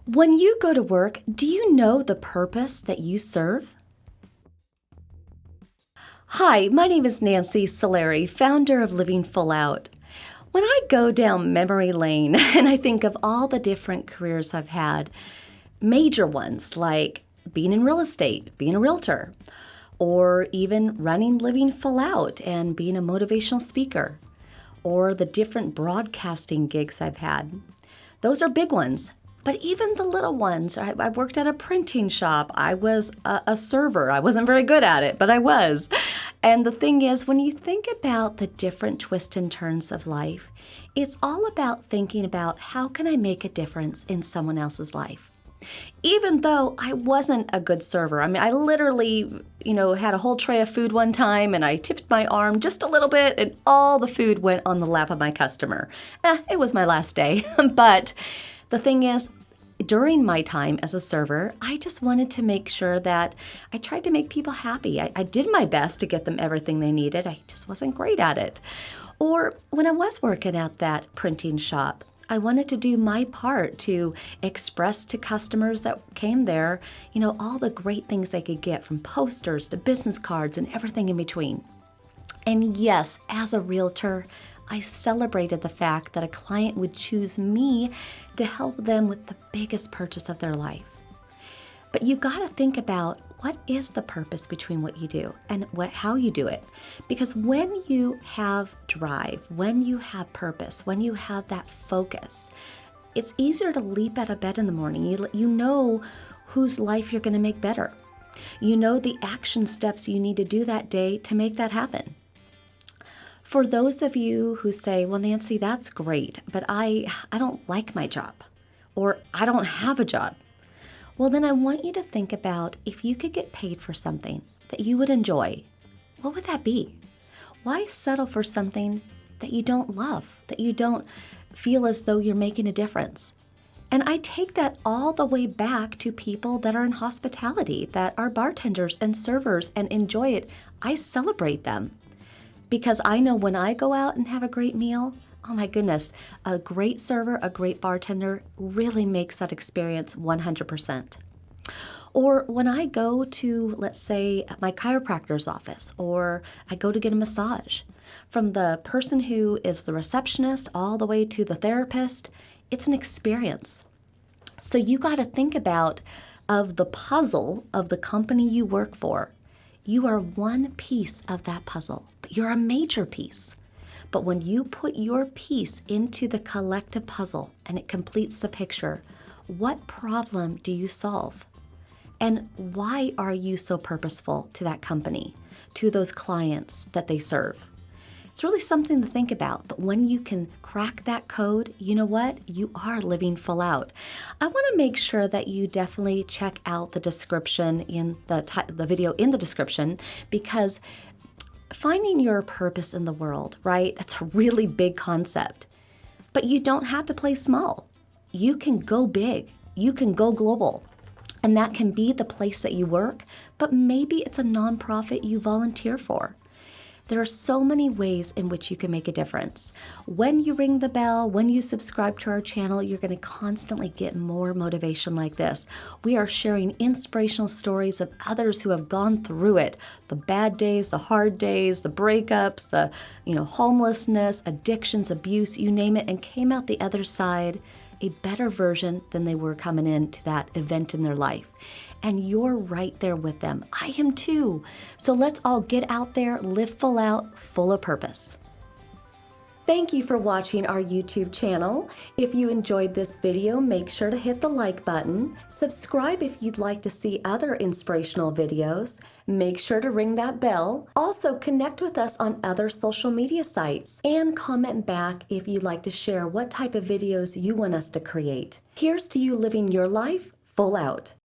When you go to work, do you know the purpose that you serve? Hi, my name is Nancy Solari, founder of Living Full Out. When I go down memory lane and I think of all the different careers I've had, major ones like being in real estate, being a realtor, or even running Living Full Out and being a motivational speaker, or the different broadcasting gigs I've had. Those are big ones. But even the little ones, I worked at a printing shop. I was a server. I wasn't very good at it, but I was. And the thing is, when you think about the different twists and turns of life, it's all about thinking about how can I make a difference in someone else's life. Even though I wasn't a good server. I mean, I literally, had a whole tray of food one time and I tipped my arm just a little bit and all the food went on the lap of my customer. It was my last day, but the thing is, during my time as a server, I just wanted to make sure that I tried to make people happy. I did my best to get them everything they needed. I just wasn't great at it. Or when I was working at that printing shop, I wanted to do my part to express to customers that came there, all the great things they could get, from posters to business cards and everything in between. And yes, as a realtor, I celebrated the fact that a client would choose me to help them with the biggest purchase of their life. But you got to think about what is the purpose between what you do and how you do it. Because when you have drive, when you have purpose, when you have that focus, it's easier to leap out of bed in the morning. You know whose life you're going to make better. You know the action steps you need to do that day to make that happen. For those of you who say, well, Nancy, that's great, but I don't like my job, or I don't have a job. Well, then I want you to think about if you could get paid for something that you would enjoy, what would that be? Why settle for something that you don't love, that you don't feel as though you're making a difference? And I take that all the way back to people that are in hospitality, that are bartenders and servers and enjoy it. I celebrate them. Because I know when I go out and have a great meal, oh my goodness, a great server, a great bartender really makes that experience 100%. Or when I go to, let's say, my chiropractor's office, or I go to get a massage, from the person who is the receptionist all the way to the therapist, it's an experience. So you got to think about of the puzzle of the company you work for. You are one piece of that puzzle, but you're a major piece. But when you put your piece into the collective puzzle and it completes the picture, what problem do you solve? And why are you so purposeful to that company, to those clients that they serve? It's really something to think about, but when you can crack that code, you know what? You are living full out. I want to make sure that you definitely check out the description in the video in the description, because finding your purpose in the world, right? That's a really big concept. But you don't have to play small. You can go big. You can go global. And that can be the place that you work, but maybe it's a nonprofit you volunteer for. There are so many ways in which you can make a difference. When you ring the bell, when you subscribe to our channel, you're going to constantly get more motivation like this. We are sharing inspirational stories of others who have gone through it. The bad days, the hard days, the breakups, the homelessness, addictions, abuse, you name it, and came out the other side a better version than they were coming into that event in their life. And you're right there with them. I am too. So let's all get out there, live full out, full of purpose. Thank you for watching our YouTube channel. If you enjoyed this video, make sure to hit the like button. Subscribe if you'd like to see other inspirational videos. Make sure to ring that bell. Also, connect with us on other social media sites and comment back if you'd like to share what type of videos you want us to create. Here's to you living your life full out.